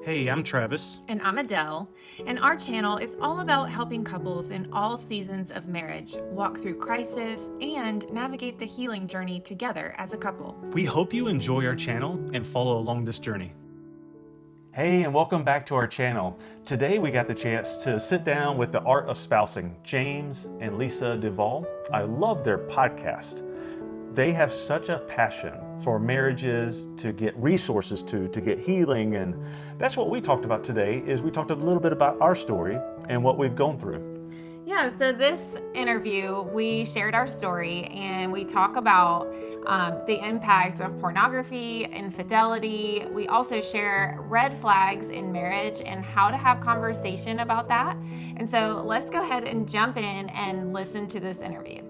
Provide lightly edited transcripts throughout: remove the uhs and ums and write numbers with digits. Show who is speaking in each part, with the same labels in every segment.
Speaker 1: Hey, I'm Travis.
Speaker 2: And I'm Adele, and our channel is all about helping couples in all seasons of marriage walk through crisis and navigate the healing journey together as a couple.
Speaker 1: We hope you enjoy our channel and follow along this journey.
Speaker 3: Hey, and welcome back to our channel. Today we got the chance to sit down with the Art of Spousing, James and Lisa Duvall. I love their podcast. They have such a passion for marriages, to get resources to get healing, and that's what we talked about today. Is we talked a little bit about our story and what we've gone through.
Speaker 2: Yeah, so this interview, we shared our story and we talk about the impact of pornography, infidelity. We also share red flags in marriage and how to have conversation about that. And so let's go ahead and jump in and listen to this interview.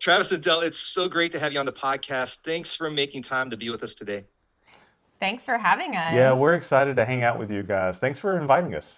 Speaker 4: Travis and Adele, it's so great to have you on the podcast. Thanks for making time to be with us today.
Speaker 2: Thanks for having us.
Speaker 3: Yeah, we're excited to hang out with you guys. Thanks for inviting us.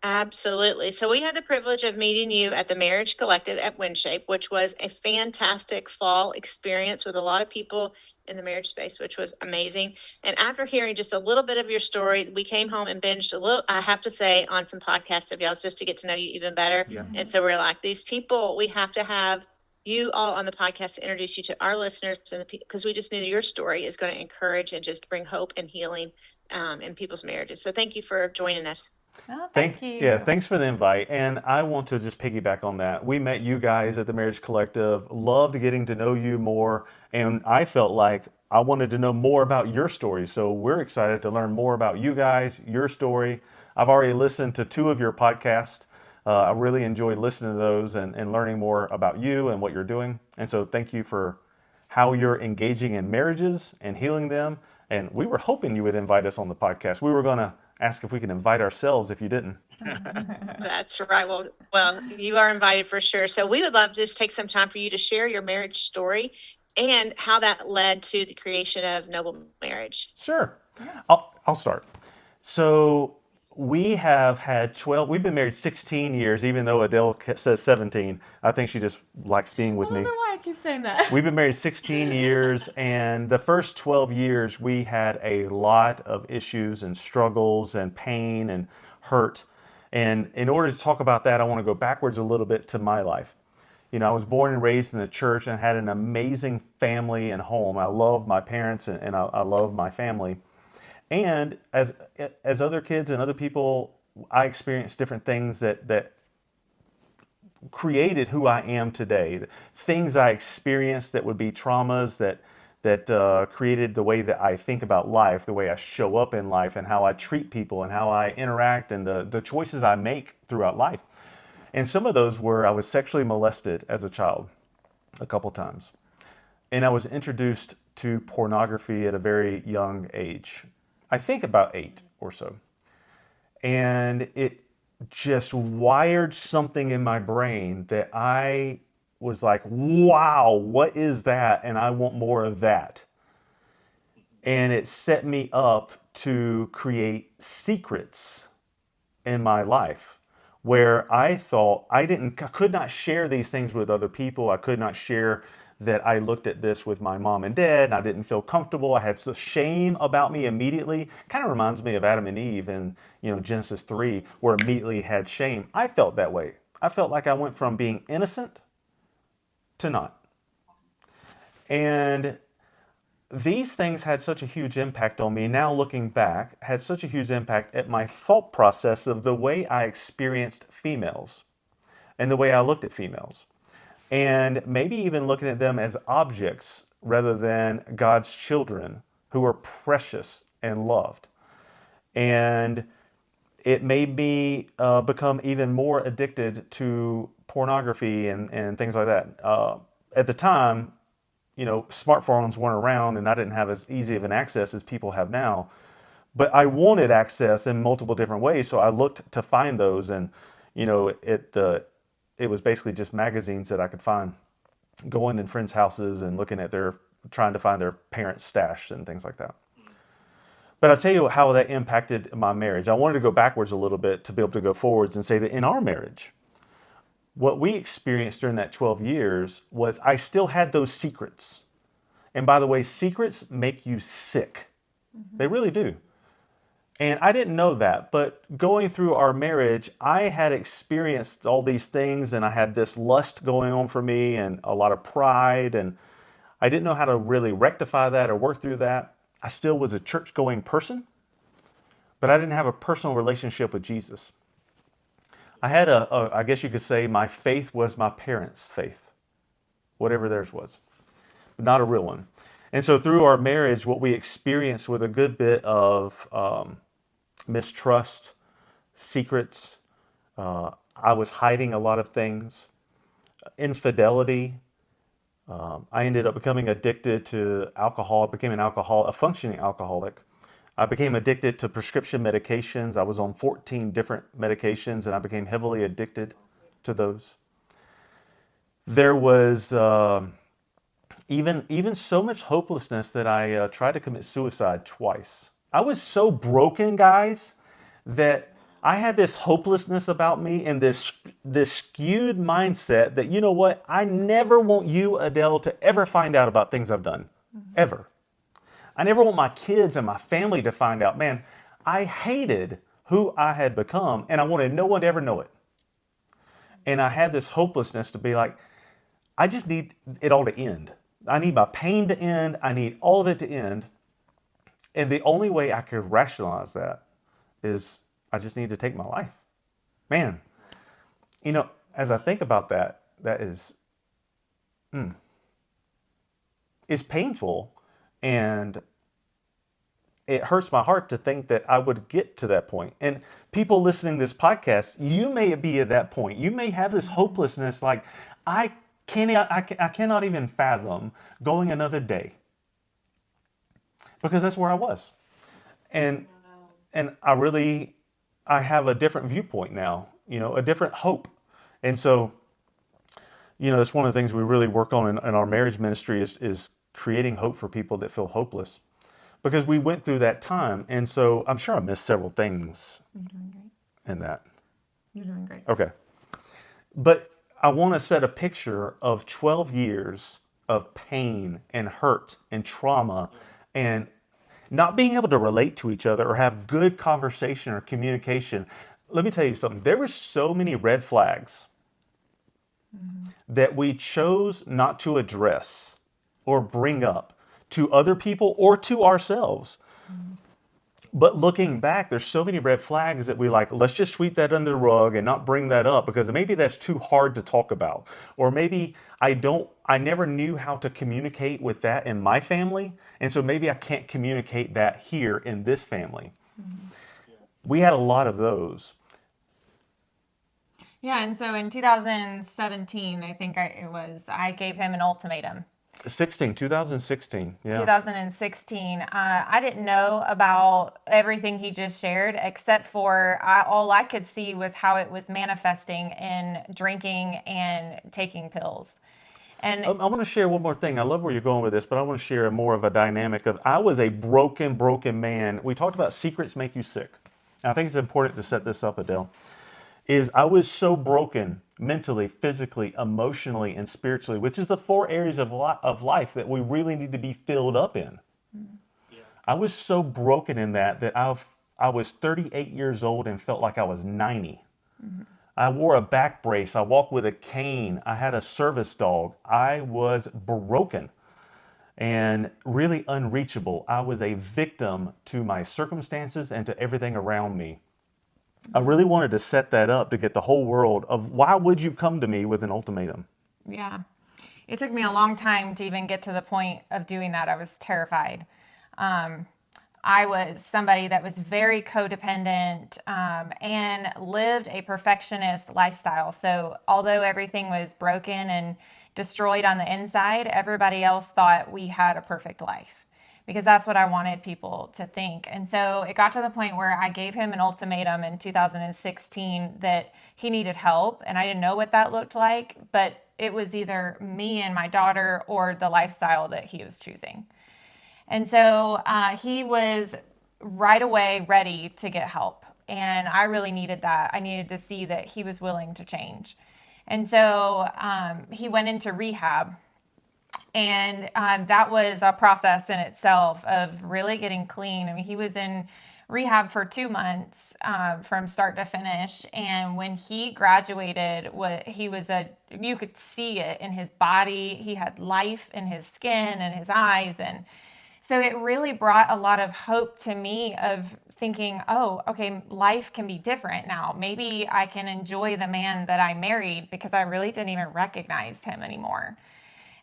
Speaker 5: Absolutely. So we had the privilege of meeting you at the Marriage Collective at Winshape, which was a fantastic fall experience with a lot of people in the marriage space, which was amazing. And after hearing just a little bit of your story, we came home and binged a little, I have to say, on some podcasts of y'all's just to get to know you even better.
Speaker 4: Yeah.
Speaker 5: And so we're like, these people, we have to have you all on the podcast to introduce you to our listeners, and because we just knew your story is going to encourage and just bring hope and healing in people's marriages. So thank you for joining us.
Speaker 2: Oh, thank you.
Speaker 3: Yeah, thanks for the invite. And I want to just piggyback on that. We met you guys at the Marriage Collective, loved getting to know you more, and I felt like I wanted to know more about your story. So we're excited to learn more about you guys, your story. I've already listened to 2 of your podcasts. I really enjoyed listening to those and learning more about you and what you're doing. And so thank you for how you're engaging in marriages and healing them. And we were hoping you would invite us on the podcast. We were going to ask if we could invite ourselves if you didn't.
Speaker 5: That's right. Well, you are invited for sure. So we would love to just take some time for you to share your marriage story and how that led to the creation of Noble Marriage.
Speaker 3: Sure. I'll start. So we have had we've been married 16 years, even though Adele says 17. I think she just likes being with me.
Speaker 2: I don't know why I keep saying that.
Speaker 3: We've been married 16 years, and the first 12 years we had a lot of issues and struggles and pain and hurt. And in order to talk about that, I want to go backwards a little bit to my life. You know, I was born and raised in the church and had an amazing family and home. I love my parents and I love my family. And as other kids and other people, I experienced different things that created who I am today. Things I experienced that would be traumas that created the way that I think about life, the way I show up in life, and how I treat people, and how I interact, and the choices I make throughout life. And some of those were I was sexually molested as a child a couple times. And I was introduced to pornography at a very young age. I think about 8 or so. And it just wired something in my brain that I was like, wow, what is that? And I want more of that. And it set me up to create secrets in my life where I thought I could not share these things with other people. I could not share that I looked at this with my mom and dad, and I didn't feel comfortable. I had some shame about me immediately. Kind of reminds me of Adam and Eve in Genesis 3, where immediately had shame. I felt that way. I felt like I went from being innocent to not. And these things had such a huge impact on me. Now looking back, had such a huge impact at my thought process of the way I experienced females and the way I looked at females. And maybe even looking at them as objects rather than God's children who are precious and loved. And it made me become even more addicted to pornography and things like that. At the time, smartphones weren't around and I didn't have as easy of an access as people have now. But I wanted access in multiple different ways, so I looked to find those. And, it was basically just magazines that I could find, going in friends' houses and looking at trying to find their parents' stash and things like that. But I'll tell you how that impacted my marriage. I wanted to go backwards a little bit to be able to go forwards and say that in our marriage, what we experienced during that 12 years was I still had those secrets. And by the way, secrets make you sick. They really do. And I didn't know that, but going through our marriage, I had experienced all these things, and I had this lust going on for me and a lot of pride, and I didn't know how to really rectify that or work through that. I still was a church-going person, but I didn't have a personal relationship with Jesus. I had I guess you could say my faith was my parents' faith, whatever theirs was, but not a real one. And so through our marriage, what we experienced with a good bit of mistrust, secrets. I was hiding a lot of things, infidelity. I ended up becoming addicted to alcohol. I became a functioning alcoholic. I became addicted to prescription medications. I was on 14 different medications, and I became heavily addicted to those. There was even so much hopelessness that I tried to commit suicide twice. I was so broken, guys, that I had this hopelessness about me and this skewed mindset that, you know what, I never want you, Adele, to ever find out about things I've done, ever. I never want my kids and my family to find out. Man, I hated who I had become, and I wanted no one to ever know it. And I had this hopelessness to be like, I just need it all to end. I need my pain to end. I need all of it to end. And the only way I could rationalize that is I just need to take my life. Man, you know, as I think about that, that is, it's painful, and it hurts my heart to think that I would get to that point. And people listening to this podcast, you may be at that point. You may have this hopelessness, like I cannot even fathom going another day, because that's where I was. And I have a different viewpoint now, you know, a different hope. And so, you know, that's one of the things we really work on in our marriage ministry is creating hope for people that feel hopeless, because we went through that time. And so I'm sure I missed several things in that.
Speaker 2: You're doing great.
Speaker 3: Okay. But I want to set a picture of 12 years of pain and hurt and trauma and not being able to relate to each other or have good conversation or communication. Let me tell you something. There were so many red flags that we chose not to address or bring up to other people or to ourselves. But looking back, there's so many red flags that we like, let's just sweep that under the rug and not bring that up because maybe that's too hard to talk about. Or maybe I never knew how to communicate with that in my family. And so maybe I can't communicate that here in this family. We had a lot of those.
Speaker 2: Yeah, and so in 2017, I think I gave him an ultimatum.
Speaker 3: 2016, yeah.
Speaker 2: 2016. I didn't know about everything he just shared, except for all I could see was how it was manifesting in drinking and taking pills. And
Speaker 3: I want to share one more thing. I love where you're going with this, but I want to share more of a dynamic of I was a broken man. We talked about secrets make you sick. And I think it's important to set this up, Adele. I was so broken mentally, physically, emotionally, and spiritually, which is the 4 areas of life that we really need to be filled up in. Yeah. I was so broken in that I was 38 years old and felt like I was 90. I wore a back brace. I walked with a cane. I had a service dog. I was broken and really unreachable. I was a victim to my circumstances and to everything around me. I really wanted to set that up to get the whole world of why would you come to me with an ultimatum?
Speaker 2: Yeah. It took me a long time to even get to the point of doing that. I was terrified. I was somebody that was very codependent and lived a perfectionist lifestyle. So although everything was broken and destroyed on the inside, everybody else thought we had a perfect life, because that's what I wanted people to think. And so it got to the point where I gave him an ultimatum in 2016 that he needed help. And I didn't know what that looked like, but it was either me and my daughter or the lifestyle that he was choosing. And so he was right away ready to get help. And I really needed that. I needed to see that he was willing to change. And so he went into rehab. And that was a process in itself of really getting clean. I mean, he was in rehab for 2 months from start to finish. And when he graduated, you could see it in his body. He had life in his skin and his eyes. And so it really brought a lot of hope to me of thinking, oh, okay, life can be different now. Maybe I can enjoy the man that I married because I really didn't even recognize him anymore.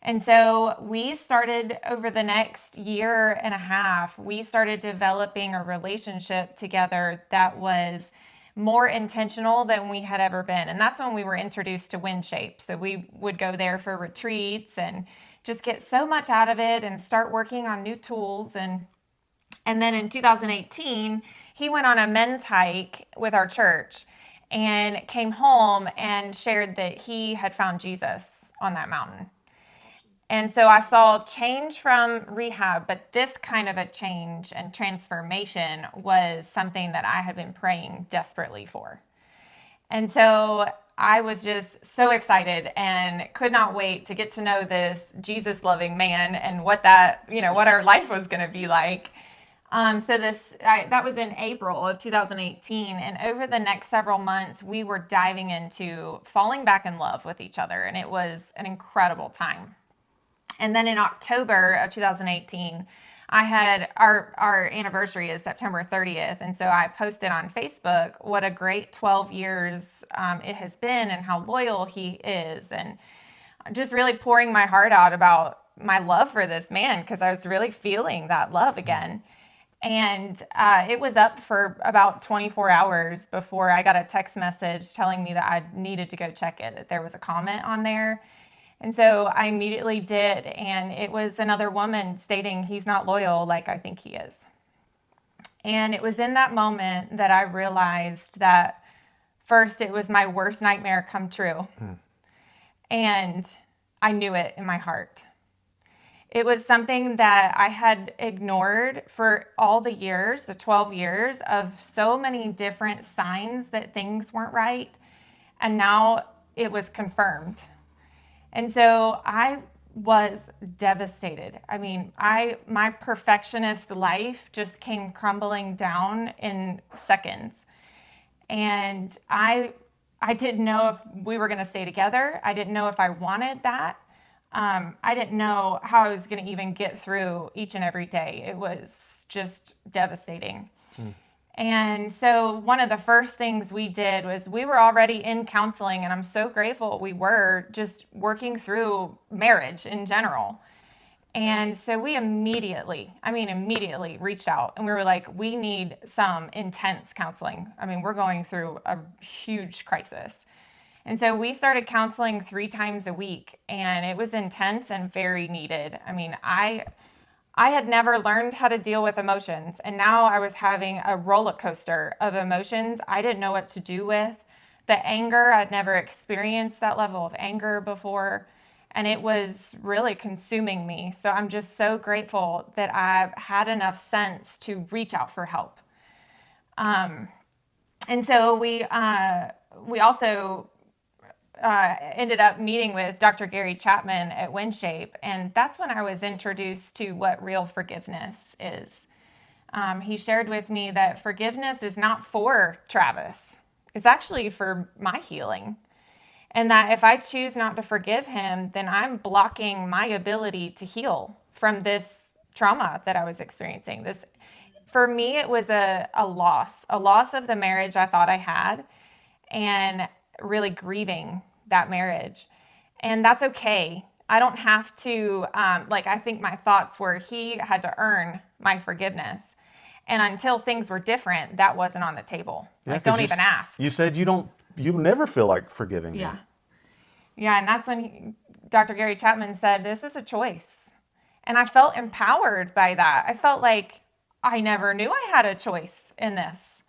Speaker 2: And so we started over the next year and a half, we started developing a relationship together that was more intentional than we had ever been. And that's when we were introduced to Winshape. So we would go there for retreats and just get so much out of it and start working on new tools. And then in 2018, he went on a men's hike with our church and came home and shared that he had found Jesus on that mountain. And so I saw change from rehab, but this kind of a change and transformation was something that I had been praying desperately for. And so I was just so excited and could not wait to get to know this Jesus-loving man and what our life was going to be like. That was in April of 2018. And over the next several months, we were diving into falling back in love with each other. And it was an incredible time. And then in October of 2018, I had our anniversary is September 30th. And so I posted on Facebook what a great 12 years it has been and how loyal he is. And just really pouring my heart out about my love for this man because I was really feeling that love again. And it was up for about 24 hours before I got a text message telling me that I needed to go check it, that there was a comment on there. And so I immediately did, and it was another woman stating he's not loyal like I think he is. And it was in that moment that I realized that first it was my worst nightmare come true. And I knew it in my heart. It was something that I had ignored for all the years, the 12 years of so many different signs that things weren't right. And now it was confirmed. And so I was devastated. I mean, my perfectionist life just came crumbling down in seconds. And I didn't know if we were going to stay together. I didn't know if I wanted that. I didn't know how I was going to even get through each and every day. It was just devastating. And so one of the first things we did was we were already in counseling, and I'm so grateful we were just working through marriage in general. And so we immediately reached out and we were like, we need some intense counseling. I mean, we're going through a huge crisis. And so we started counseling 3 times a week, and it was intense and very needed. I mean, I had never learned how to deal with emotions, and now I was having a roller coaster of emotions I didn't know what to do with. The anger, I'd never experienced that level of anger before, and it was really consuming me. So I'm just so grateful that I've had enough sense to reach out for help. And so we also ended up meeting with Dr. Gary Chapman at Winshape, and that's when I was introduced to what real forgiveness is. He shared with me that forgiveness is not for Travis. It's actually for my healing. And that if I choose not to forgive him, then I'm blocking my ability to heal from this trauma that I was experiencing. For me, it was a loss of the marriage I thought I had, and really grieving that marriage. And that's okay. I don't have to, I think my thoughts were he had to earn my forgiveness. And until things were different, that wasn't on the table.
Speaker 3: Yeah,
Speaker 2: don't even ask.
Speaker 3: You said you never feel like forgiving me.
Speaker 2: Yeah, and that's when Dr. Gary Chapman said, this is a choice. And I felt empowered by that. I felt like I never knew I had a choice in this.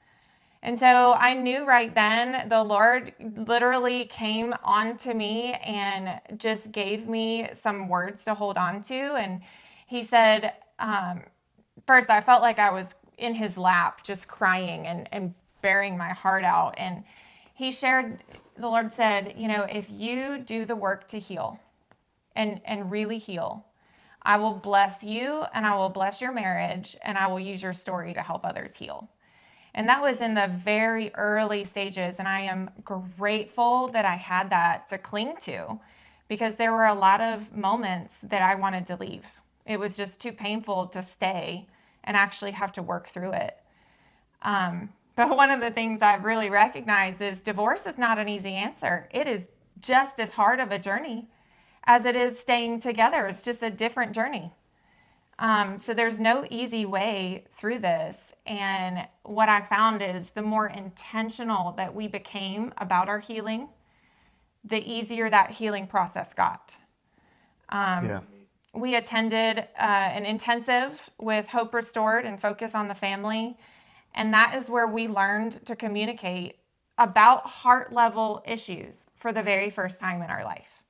Speaker 2: And so I knew right then the Lord literally came onto me and just gave me some words to hold on to. And he said, first, I felt like I was in his lap, just crying and bearing my heart out. And he shared, the Lord said, if you do the work to heal, and really heal. I will bless you and I will bless your marriage and I will use your story to help others heal. And that was in the very early stages. And I am grateful that I had that to cling to, because there were a lot of moments that I wanted to leave. It was just too painful to stay and actually have to work through it. But one of the things I've really recognized is divorce is not an easy answer. It is just as hard of a journey as it is staying together. It's just a different journey. So there's no easy way through this. And what I found is the more intentional that we became about our healing, the easier that healing process got. We attended an intensive with Hope Restored and Focus on the Family. And that is where we learned to communicate about heart level issues for the very first time in our life.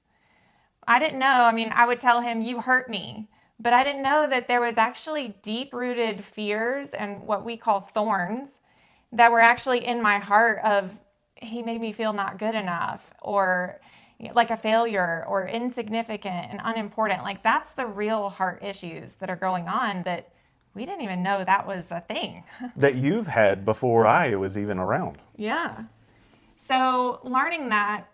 Speaker 2: I didn't know. I mean, I would tell him, you hurt me. But I didn't know that there was actually deep-rooted fears and what we call thorns that were actually in my heart of, he made me feel not good enough, or like a failure, or insignificant and unimportant. Like, that's the real heart issues that are going on that we didn't even know that was a thing.
Speaker 3: That you've had before I was even around.
Speaker 2: Yeah. So learning that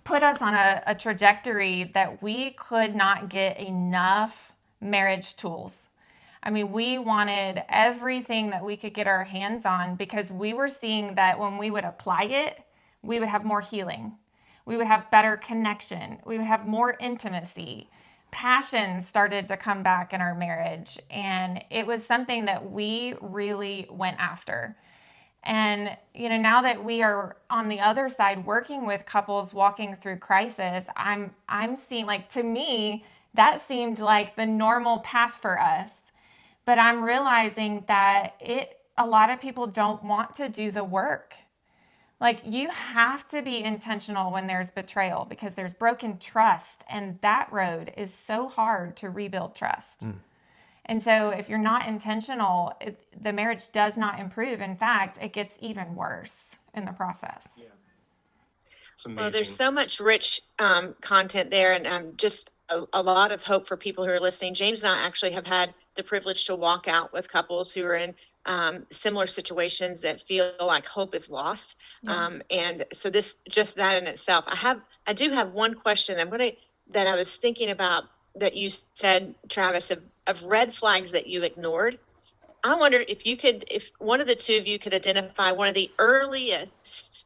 Speaker 2: put us on a trajectory that we could not get enough marriage tools. I mean, we wanted everything that we could get our hands on, because we were seeing that when we would apply it, we would have more healing. We would have better connection. We would have more intimacy. Passion started to come back in our marriage. And it was something that we really went after. And, now that we are on the other side working with couples walking through crisis, I'm seeing, like, to me, that seemed like the normal path for us. But I'm realizing that a lot of people don't want to do the work. Like, you have to be intentional when there's betrayal, because there's broken trust, and that road is so hard to rebuild trust. And so if you're not intentional, the marriage does not improve. In fact, it gets even worse in the process.
Speaker 4: Yeah. It's amazing.
Speaker 5: Well, there's so much rich content there, and just a lot of hope for people who are listening. James and I actually have had the privilege to walk out with couples who are in similar situations that feel like hope is lost. And so that in itself, I do have one question that I was thinking about, that you said, Travis, of red flags that you ignored. I wonder if one of the two of you could identify one of the earliest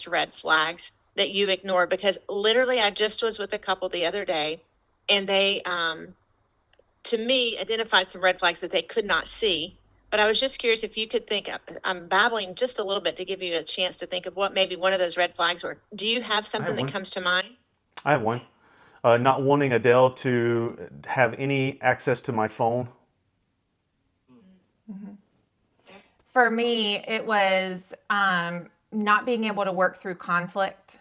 Speaker 5: red flags that you ignored, because literally I just was with a couple the other day, and they, to me, identified some red flags that they could not see. But I was just curious if you could think, I'm babbling just a little bit to give you a chance to think of what maybe one of those red flags were. Do you have something that comes to mind?
Speaker 3: I have one. Not wanting Adele to have any access to my phone.
Speaker 2: Mm-hmm. For me, it was not being able to work through conflict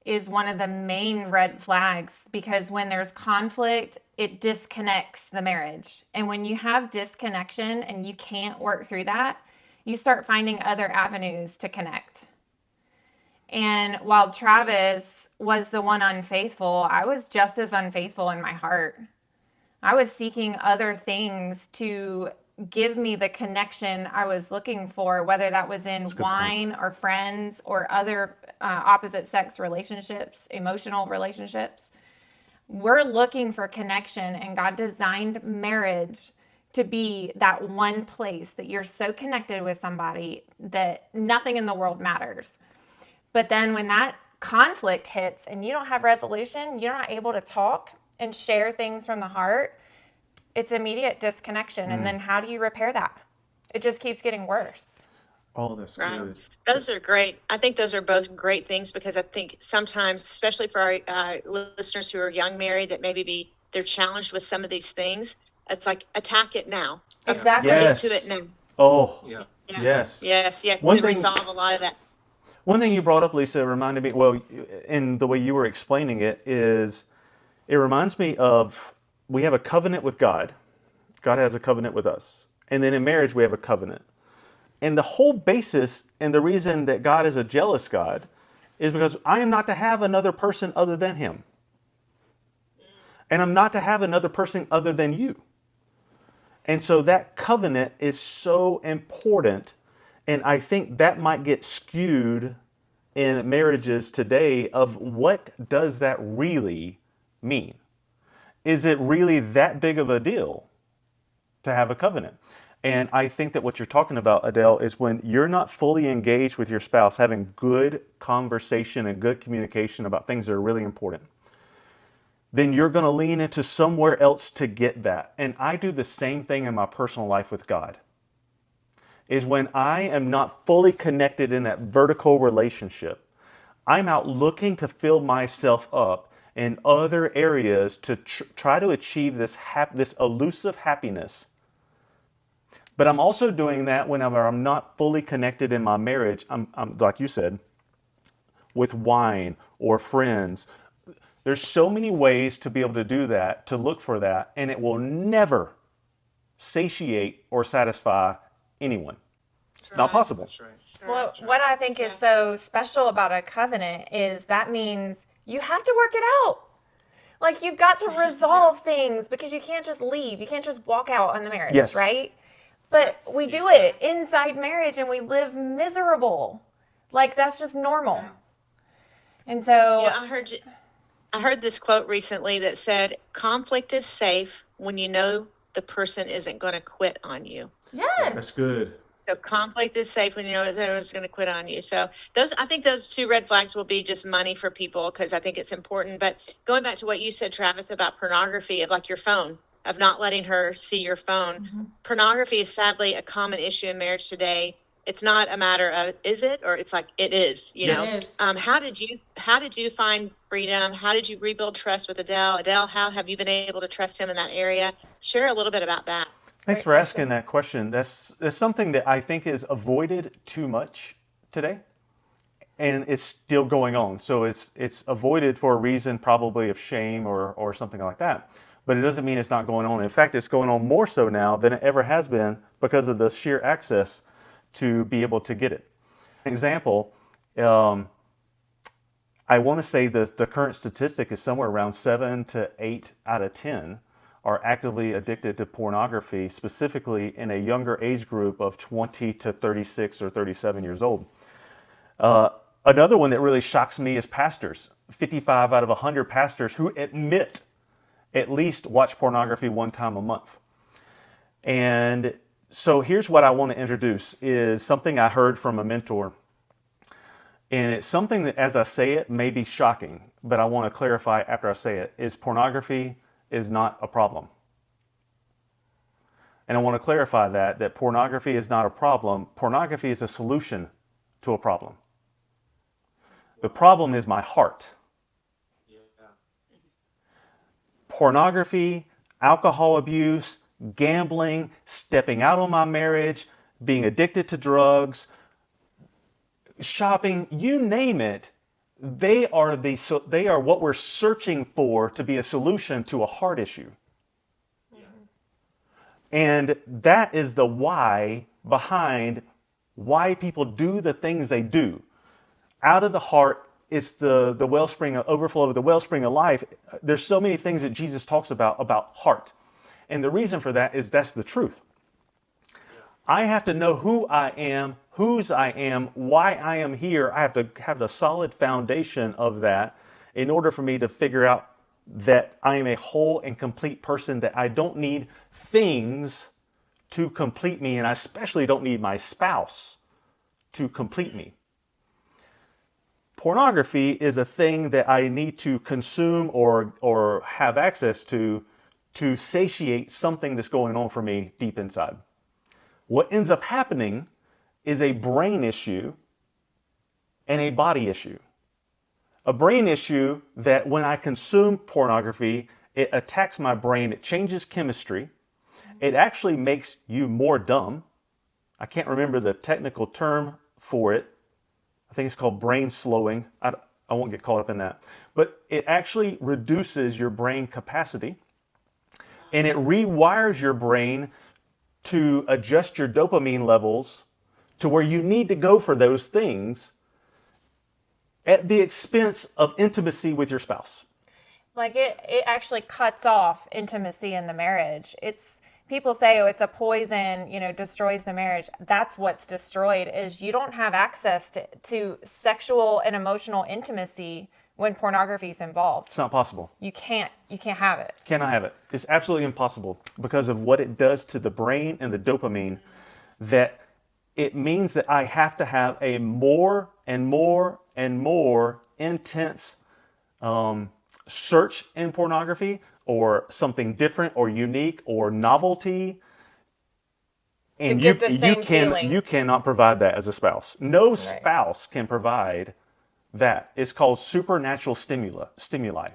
Speaker 2: is one of the main red flags, because when there's conflict, it disconnects the marriage. And when you have disconnection and you can't work through that, you start finding other avenues to connect. And while Travis was the one unfaithful, I was just as unfaithful in my heart. I was seeking other things to give me the connection I was looking for, whether that was in wine or friends or other opposite sex relationships, emotional relationships. We're looking for connection, and God designed marriage to be that one place that you're so connected with somebody that nothing in the world matters. But then when that conflict hits and you don't have resolution, you're not able to talk and share things from the heart, it's immediate disconnection. And then how do you repair that? It just keeps getting worse.
Speaker 3: Oh, that's good.
Speaker 5: Those are great. I think those are both great things, because I think sometimes, especially for our listeners who are young married, that maybe they're challenged with some of these things. It's like, attack it now.
Speaker 2: Exactly.
Speaker 5: Get to it now.
Speaker 3: Oh,
Speaker 4: Yeah.
Speaker 3: yes.
Speaker 5: Yes. Yeah.
Speaker 3: One
Speaker 5: To
Speaker 3: thing-
Speaker 5: resolve a lot of that.
Speaker 3: One thing you brought up, Lisa, reminded me, well, in the way you were explaining it, is it reminds me of, we have a covenant with God. God has a covenant with us. And then in marriage, we have a covenant. And the whole basis and the reason that God is a jealous God is because I am not to have another person other than him. And I'm not to have another person other than you. And so that covenant is so important. And I think that might get skewed in marriages today of what does that really mean? Is it really that big of a deal to have a covenant? And I think that what you're talking about, Adele, is when you're not fully engaged with your spouse, having good conversation and good communication about things that are really important, then you're going to lean into somewhere else to get that. And I do the same thing in my personal life with God. Is when I am not fully connected in that vertical relationship, I'm out looking to fill myself up in other areas to try to achieve this elusive happiness. But I'm also doing that whenever I'm not fully connected in my marriage. I'm like you said, with wine or friends. There's so many ways to be able to do that, to look for that, and it will never satiate or satisfy anyone. It's not possible.
Speaker 4: That's right.
Speaker 2: Well, what I think is so special about a covenant is that means you have to work it out. Like, you've got to resolve things because you can't just leave. You can't just walk out on the marriage,
Speaker 3: Yes.
Speaker 2: right? But we do it inside marriage and we live miserable. Like, that's just normal. And so...
Speaker 5: I heard this quote recently that said, conflict is safe when you know the person isn't going to quit on you.
Speaker 2: Yes.
Speaker 3: That's good.
Speaker 5: So conflict is safe when you know that it's going to quit on you. So I think those two red flags will be just money for people because I think it's important. But going back to what you said, Travis, about pornography, of like your phone, of not letting her see your phone.
Speaker 2: Mm-hmm.
Speaker 5: Pornography is sadly a common issue in marriage today. It's not a matter of is it, or it's like it is, you know.
Speaker 2: It is.
Speaker 5: How did you find freedom? How did you rebuild trust with Adele? Adele, how have you been able to trust him in that area? Share a little bit about that.
Speaker 3: Thanks for asking that question. That's something that I think is avoided too much today, and it's still going on. So it's avoided for a reason, probably of shame or something like that. But it doesn't mean it's not going on. In fact, it's going on more so now than it ever has been because of the sheer access to be able to get it. An example, I want to say the current statistic is somewhere around 7 to 8 out of 10 are actively addicted to pornography, specifically in a younger age group of 20 to 36 or 37 years old. Another one that really shocks me is pastors. 55 out of 100 pastors who admit at least watch pornography one time a month. And so here's what I want to introduce is something I heard from a mentor. And it's something that, as I say it, may be shocking, but I want to clarify after I say it, is pornography is not a problem. And I want to clarify that pornography is not a problem. Pornography is a solution to a problem. The problem is my heart. Pornography, alcohol abuse, gambling, stepping out on my marriage, being addicted to drugs, shopping, you name it, they are what we're searching for to be a solution to a heart issue. And that is the why behind why people do the things they do. Out of the heart is the wellspring of overflow of the wellspring of life. There's so many things that Jesus talks about heart. And the reason for that is that's the truth. I have to know who I am, whose I am, why I am here. I have to have the solid foundation of that in order for me to figure out that I am a whole and complete person, that I don't need things to complete me, and I especially don't need my spouse to complete me. Pornography is a thing that I need to consume or have access to satiate something that's going on for me deep inside. What ends up happening is a brain issue and a body issue. A brain issue that when I consume pornography, it attacks my brain, it changes chemistry. It actually makes you more dumb. I can't remember the technical term for it. I think it's called brain slowing. I won't get caught up in that. But it actually reduces your brain capacity, and it rewires your brain to adjust your dopamine levels to where you need to go for those things at the expense of intimacy with your spouse.
Speaker 2: Like it actually cuts off intimacy in the marriage. It's people say, oh, it's a poison, destroys the marriage. That's what's destroyed is you don't have access to sexual and emotional intimacy when pornography is involved.
Speaker 3: It's not possible.
Speaker 2: You can't have it.
Speaker 3: Cannot have it. It's absolutely impossible because of what it does to the brain and the dopamine, that it means that I have to have a more and more and more intense search in pornography, or something different or unique or novelty. And
Speaker 2: to get the same feeling.
Speaker 3: You cannot provide that as a spouse. No spouse can provide that. It's called supernatural stimuli.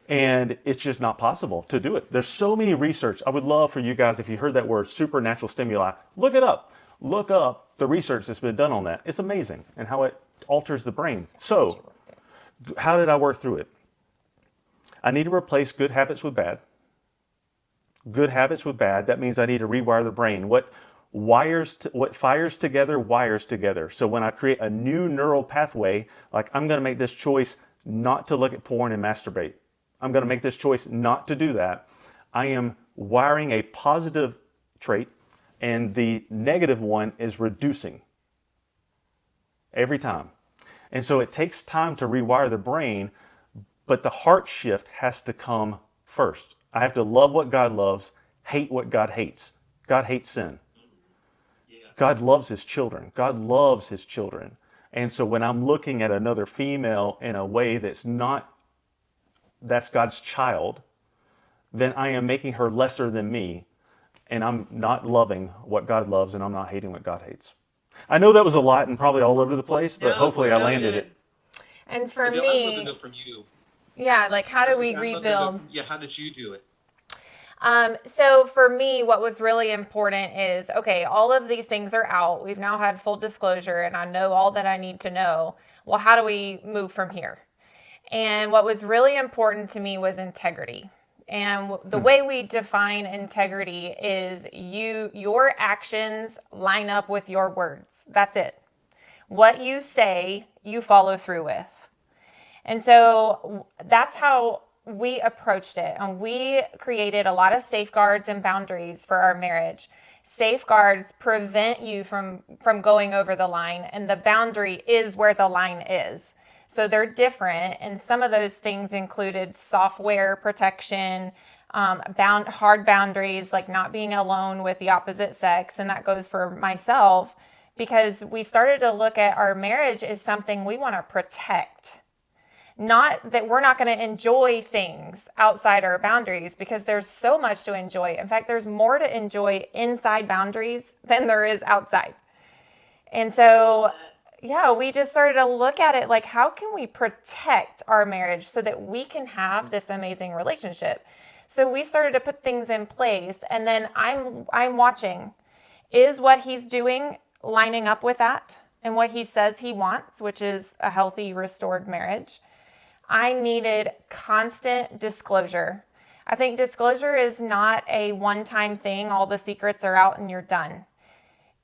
Speaker 3: And it's just not possible to do it. There's so many research. I would love for you guys, if you heard that word supernatural stimuli, look it up. Look up the research that's been done on that. It's amazing and how it alters the brain. So, how did I work through it? I need to replace good habits with bad. Good habits with bad. That means I need to rewire the brain. What fires together, wires together. So when I create a new neural pathway, like I'm going to make this choice not to look at porn and masturbate. I'm going to make this choice not to do that. I am wiring a positive trait, and the negative one is reducing every time. And so it takes time to rewire the brain, but the heart shift has to come first. I have to love what God loves, hate what God hates. God hates sin. God loves his children. God loves his children. And so when I'm looking at another female in a way that's God's child, then I am making her lesser than me, and I'm not loving what God loves, and I'm not hating what God hates. I know that was a lot and probably all over the place, but hopefully I landed it.
Speaker 2: And for
Speaker 4: I'd love to
Speaker 2: me,
Speaker 4: know from you.
Speaker 2: yeah, like how do we
Speaker 4: I'd love to know-
Speaker 2: rebuild?
Speaker 4: Yeah, how did you do it?
Speaker 2: So for me, what was really important is, okay, all of these things are out. We've now had full disclosure and I know all that I need to know. Well, how do we move from here? And what was really important to me was integrity. And the way we define integrity is your actions line up with your words. That's it. What you say, you follow through with. And so that's how we approached it. And we created a lot of safeguards and boundaries for our marriage. Safeguards prevent you from going over the line, and the boundary is where the line is. So they're different, and some of those things included software protection, hard boundaries, like not being alone with the opposite sex, and that goes for myself, because we started to look at our marriage as something we want to protect. Not that we're not going to enjoy things outside our boundaries, because there's so much to enjoy. In fact, there's more to enjoy inside boundaries than there is outside. And so yeah, we just started to look at it like, how can we protect our marriage so that we can have this amazing relationship? So we started to put things in place, and then I'm watching, is what he's doing lining up with that and what he says he wants, which is a healthy, restored marriage. I needed constant disclosure. I think disclosure is not a one-time thing. All the secrets are out and you're done.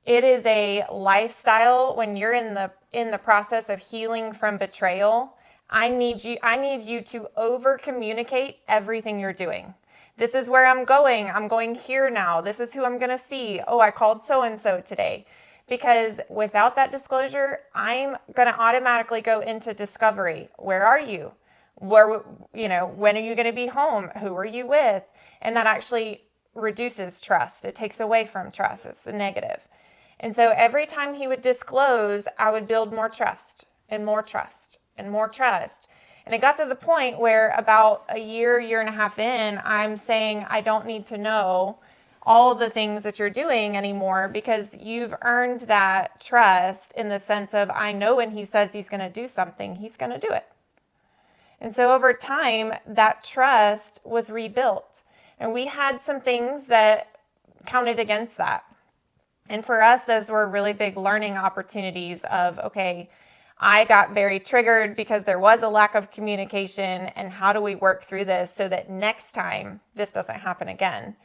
Speaker 2: It is a lifestyle. When you're in the process of healing from betrayal, I need you to over communicate everything you're doing. This is where I'm going. I'm going here now. This is who I'm going to see. Oh, I called so-and-so today. Because without that disclosure, I'm going to automatically go into discovery. Where are you? When are you going to be home? Who are you with? And that actually reduces trust. It takes away from trust. It's a negative. And so every time he would disclose, I would build more trust and more trust and more trust. And it got to the point where about a year and a half in, I'm saying, I don't need to know all the things that you're doing anymore, because you've earned that trust in the sense of, I know when he says he's going to do something, he's going to do it. And so over time, that trust was rebuilt. And we had some things that counted against that. And for us, those were really big learning opportunities of, okay, I got very triggered because there was a lack of communication, and how do we work through this so that next time this doesn't happen again?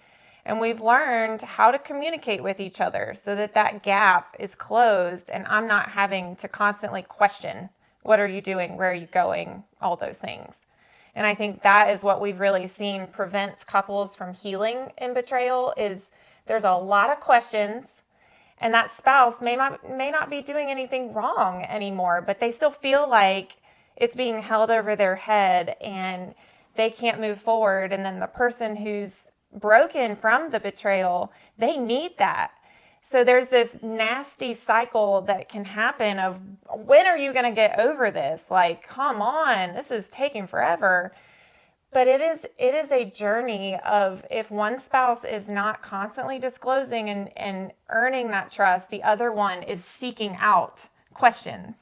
Speaker 2: And we've learned how to communicate with each other so that that gap is closed, and I'm not having to constantly question, what are you doing? Where are you going? All those things. And I think that is what we've really seen prevents couples from healing in betrayal is there's a lot of questions, and that spouse may not be doing anything wrong anymore, but they still feel like it's being held over their head and they can't move forward. And then the person who's broken from the betrayal, they need that. So there's this nasty cycle that can happen of when are you going to get over this? Like, come on, this is taking forever. But it is a journey of if one spouse is not constantly disclosing and earning that trust, the other one is seeking out questions.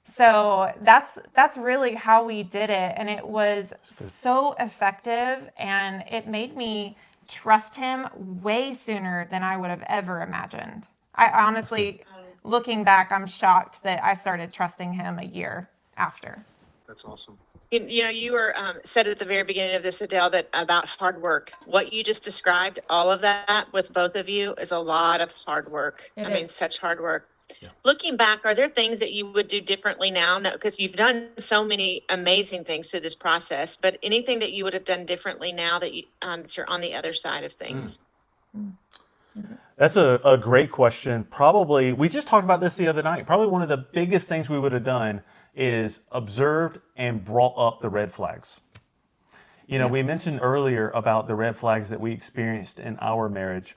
Speaker 2: So that's really how we did it. And it was so effective, and it made me trust him way sooner than I would have ever imagined. I honestly, looking back, I'm shocked that I started trusting him a year after.
Speaker 4: That's awesome.
Speaker 5: You were said at the very beginning of this, Adele, that about hard work. What you just described, all of that with both of you is a lot of hard work. I mean, such hard work. Yeah. Looking back, are there things that you would do differently now? No, because you've done so many amazing things through this process, but anything that you would have done differently now that you're on the other side of things?
Speaker 3: That's a great question. Probably, we just talked about this the other night. Probably one of the biggest things we would have done is observed and brought up the red flags. We mentioned earlier about the red flags that we experienced in our marriage.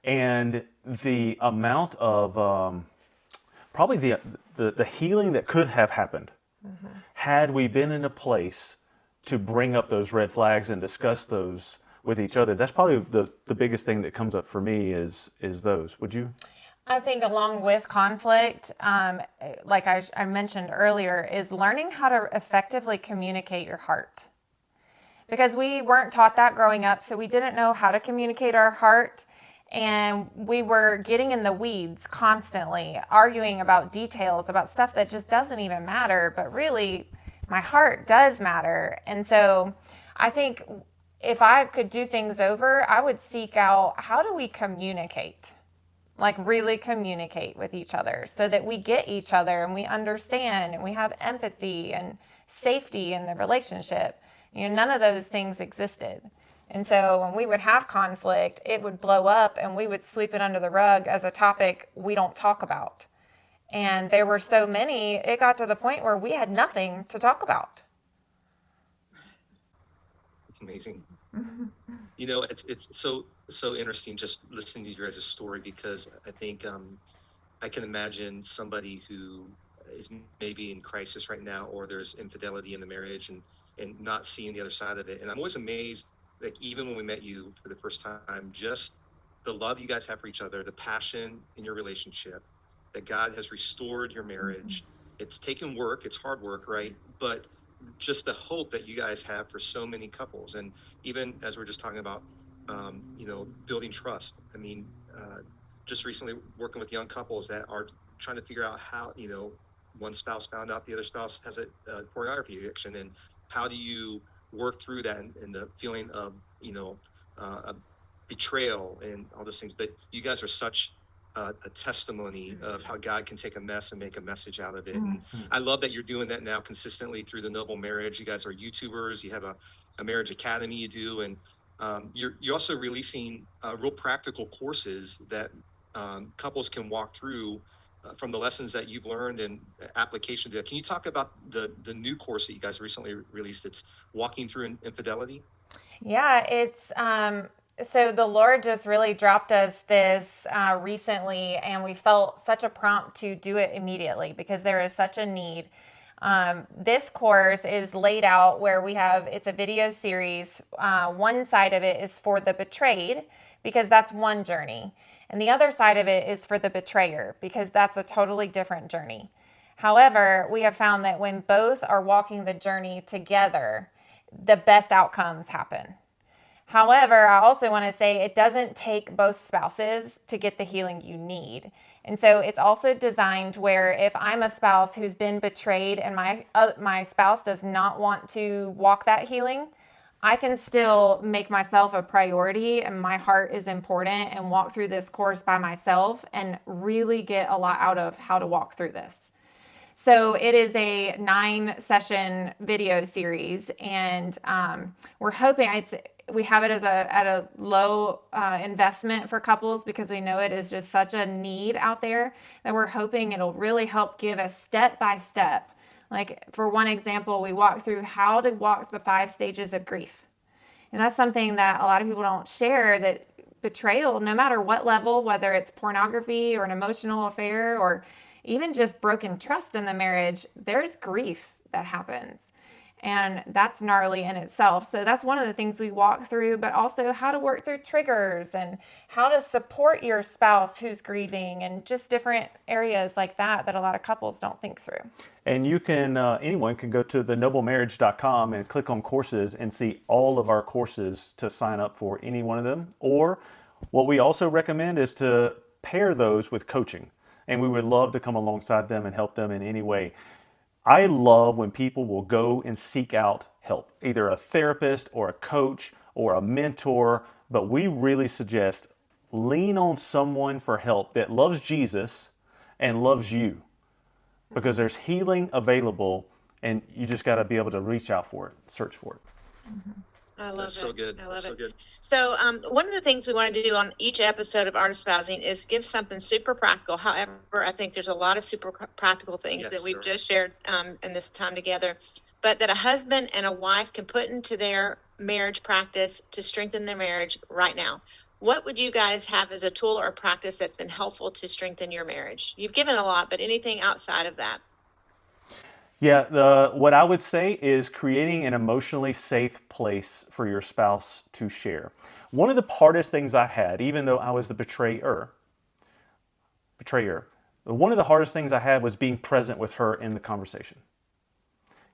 Speaker 3: And the amount of probably the healing that could have happened had we been in a place to bring up those red flags and discuss those with each other. That's probably the biggest thing that comes up for me is those. Would you?
Speaker 2: I think along with conflict, like I mentioned earlier, is learning how to effectively communicate your heart. Because we weren't taught that growing up, so we didn't know how to communicate our heart. And we were getting in the weeds constantly, arguing about details, about stuff that just doesn't even matter. But really, my heart does matter. And so I think if I could do things over, I would seek out, how do we communicate? Like really communicate with each other so that we get each other and we understand and we have empathy and safety in the relationship. None of those things existed. And so when we would have conflict, it would blow up and we would sweep it under the rug as a topic we don't talk about. And there were so many, it got to the point where we had nothing to talk about.
Speaker 4: It's amazing. It's so interesting just listening to you guys' story, because I think I can imagine somebody who is maybe in crisis right now, or there's infidelity in the marriage and not seeing the other side of it. And I'm always amazed, like even when we met you for the first time, just the love you guys have for each other, the passion in your relationship, that God has restored your marriage. It's taken work, it's hard work, right? But just the hope that you guys have for so many couples. And even as we're just talking about, building trust. I mean, just recently working with young couples that are trying to figure out how, one spouse found out the other spouse has a pornography addiction, and how do you work through that and the feeling of, a betrayal and all those things. But you guys are such a testimony of how God can take a mess and make a message out of it. And I love that you're doing that now consistently through the Noble Marriage. You guys are YouTubers. You have a marriage academy you do, and you're also releasing real practical courses that couples can walk through from the lessons that you've learned and application to that. Can you talk about the new course that you guys recently released? It's Walking Through Infidelity.
Speaker 2: Yeah, it's so the Lord just really dropped us this recently, and we felt such a prompt to do it immediately because there is such a need. This course is laid out where it's a video series. One side of it is for the betrayed, because that's one journey. And the other side of it is for the betrayer, because that's a totally different journey. However, we have found that when both are walking the journey together, the best outcomes happen. However, I also want to say it doesn't take both spouses to get the healing you need. And so it's also designed where if I'm a spouse who's been betrayed and my spouse does not want to walk that healing, I can still make myself a priority and my heart is important and walk through this course by myself and really get a lot out of how to walk through this. So it is a 9-session video series, and we're hoping we have it as at a low investment for couples because we know it is just such a need out there that we're hoping it'll really help give us step by step. Like for one example, we walk through how to walk the 5 stages of grief. And that's something that a lot of people don't share, that betrayal, no matter what level, whether it's pornography or an emotional affair or even just broken trust in the marriage, there's grief that happens. And that's gnarly in itself. So that's one of the things we walk through, but also how to work through triggers and how to support your spouse who's grieving and just different areas like that a lot of couples don't think through.
Speaker 3: And you can, anyone can go to thenoblemarriage.com and click on courses and see all of our courses to sign up for any one of them. Or what we also recommend is to pair those with coaching. And we would love to come alongside them and help them in any way. I love when people will go and seek out help, either a therapist or a coach or a mentor, but we really suggest lean on someone for help that loves Jesus and loves you, because there's healing available and you just got to be able to reach out for it, search for it.
Speaker 5: I love
Speaker 4: That's
Speaker 5: it.
Speaker 4: so good.
Speaker 5: I love
Speaker 4: That's
Speaker 5: it.
Speaker 4: so good.
Speaker 5: So one of the things we want to do on each episode of Art Espousing is give something super practical. However, I think there's a lot of super practical things
Speaker 4: Yes,
Speaker 5: that we've
Speaker 4: sir.
Speaker 5: just shared in this time together, but that a husband and a wife can put into their marriage practice to strengthen their marriage right now. What would you guys have as a tool or a practice that's been helpful to strengthen your marriage? You've given a lot, but anything outside of that?
Speaker 3: Yeah, what I would say is creating an emotionally safe place for your spouse to share. One of the hardest things I had, even though I was the betrayer, one of the hardest things I had was being present with her in the conversation,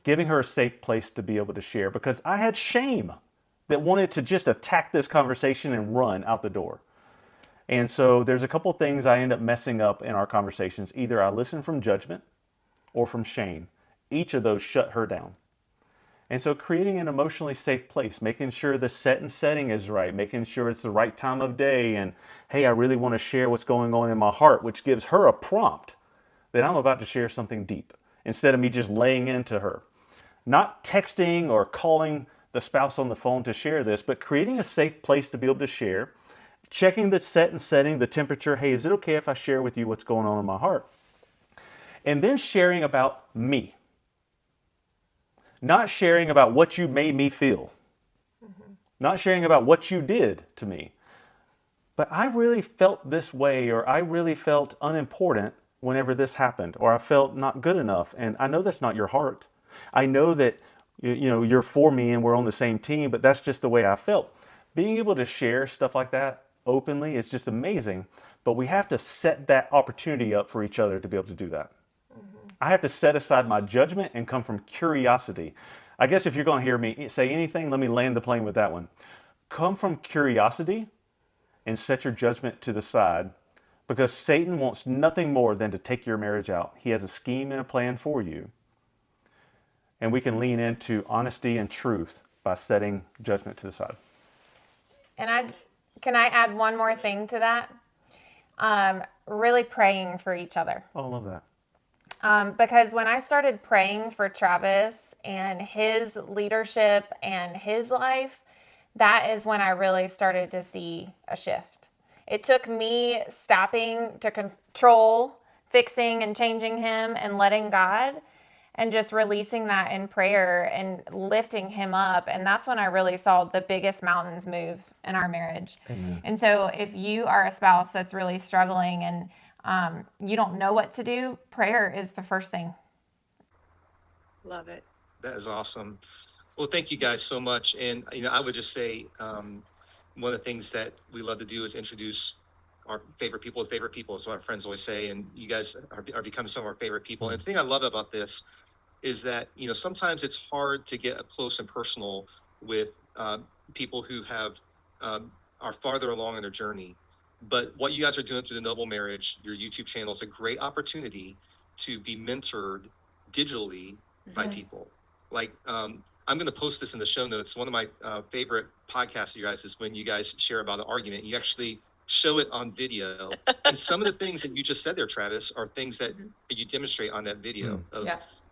Speaker 3: giving her a safe place to be able to share, because I had shame that wanted to just attack this conversation and run out the door. And so there's a couple things I end up messing up in our conversations. Either I listen from judgment or from shame. Each of those shut her down. And so creating an emotionally safe place, making sure the set and setting is right, making sure it's the right time of day, and hey, I really want to share what's going on in my heart, which gives her a prompt that I'm about to share something deep, instead of me just laying into her. Not texting or calling the spouse on the phone to share this, but creating a safe place to be able to share, checking the set and setting, the temperature. Hey, is it okay if I share with you what's going on in my heart? And then sharing about me. Not sharing about what you made me feel. Not sharing about what you did to me. But I really felt this way, or I really felt unimportant whenever this happened, or I felt not good enough. And I know that's not your heart. I know that you're for me and we're on the same team, but that's just the way I felt. Being able to share stuff like that openly is just amazing. But we have to set that opportunity up for each other to be able to do that. I have to set aside my judgment and come from curiosity. I guess if you're going to hear me say anything, let me land the plane with that one. Come from curiosity and set your judgment to the side, because Satan wants nothing more than to take your marriage out. He has a scheme and a plan for you. And we can lean into honesty and truth by setting judgment to the side.
Speaker 2: And can I add one more thing to that? Really praying for each other.
Speaker 3: Oh, I love that.
Speaker 2: Because when I started praying for Travis and his leadership and his life, that is when I really started to see a shift. It took me stopping to control, fixing and changing him, and letting God, and just releasing that in prayer and lifting him up. And that's when I really saw the biggest mountains move in our marriage.
Speaker 3: Amen.
Speaker 2: And so if you are a spouse that's really struggling and you don't know what to do, prayer is the first thing.
Speaker 5: Love it.
Speaker 4: That is awesome. Well, thank you guys so much. And I would just say one of the things that we love to do is introduce our favorite people with favorite people, is what our friends always say. And you guys are becoming some of our favorite people. And the thing I love about this is that sometimes it's hard to get up close and personal with people who are farther along in their journey. But what you guys are doing through the Noble Marriage, your YouTube channel, is a great opportunity to be mentored digitally by people. Like, I'm going to post this in the show notes. One of my favorite podcasts of you guys is when you guys share about an argument. You actually show it on video. And some of the things that you just said there, Travis, are things that you demonstrate on that video of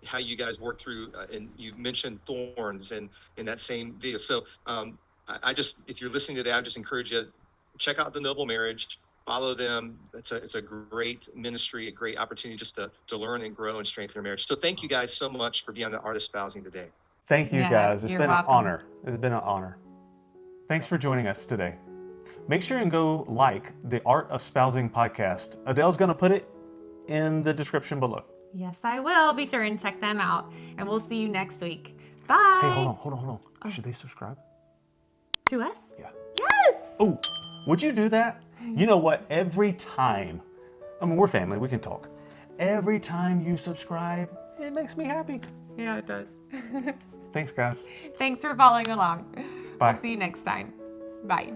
Speaker 4: how you guys work through, and you mentioned thorns in that same video. So I just, if you're listening to that, I just encourage you, check out The Noble Marriage, follow them. It's a great ministry, a great opportunity just to learn and grow and strengthen your marriage. So thank you guys so much for being on the Art of Espousing today.
Speaker 3: Thank you, guys. It's
Speaker 2: you're
Speaker 3: been
Speaker 2: welcome.
Speaker 3: an honor. It's been an honor. Thanks for joining us today. Make sure and go like the Art of Spousing podcast. Adele's going to put it in the description below.
Speaker 2: Yes, I will. Be sure and check them out. And we'll see you next week. Bye.
Speaker 3: Hey, hold on. Oh. Should they subscribe?
Speaker 2: To us?
Speaker 3: Yeah.
Speaker 2: Yes.
Speaker 3: Oh, would you do that? You know what? Every time, I mean, we're family, we can talk. Every time you subscribe, it makes me happy.
Speaker 2: Yeah, it does.
Speaker 3: Thanks, guys.
Speaker 2: Thanks for following along.
Speaker 3: Bye.
Speaker 2: We'll see you next time. Bye.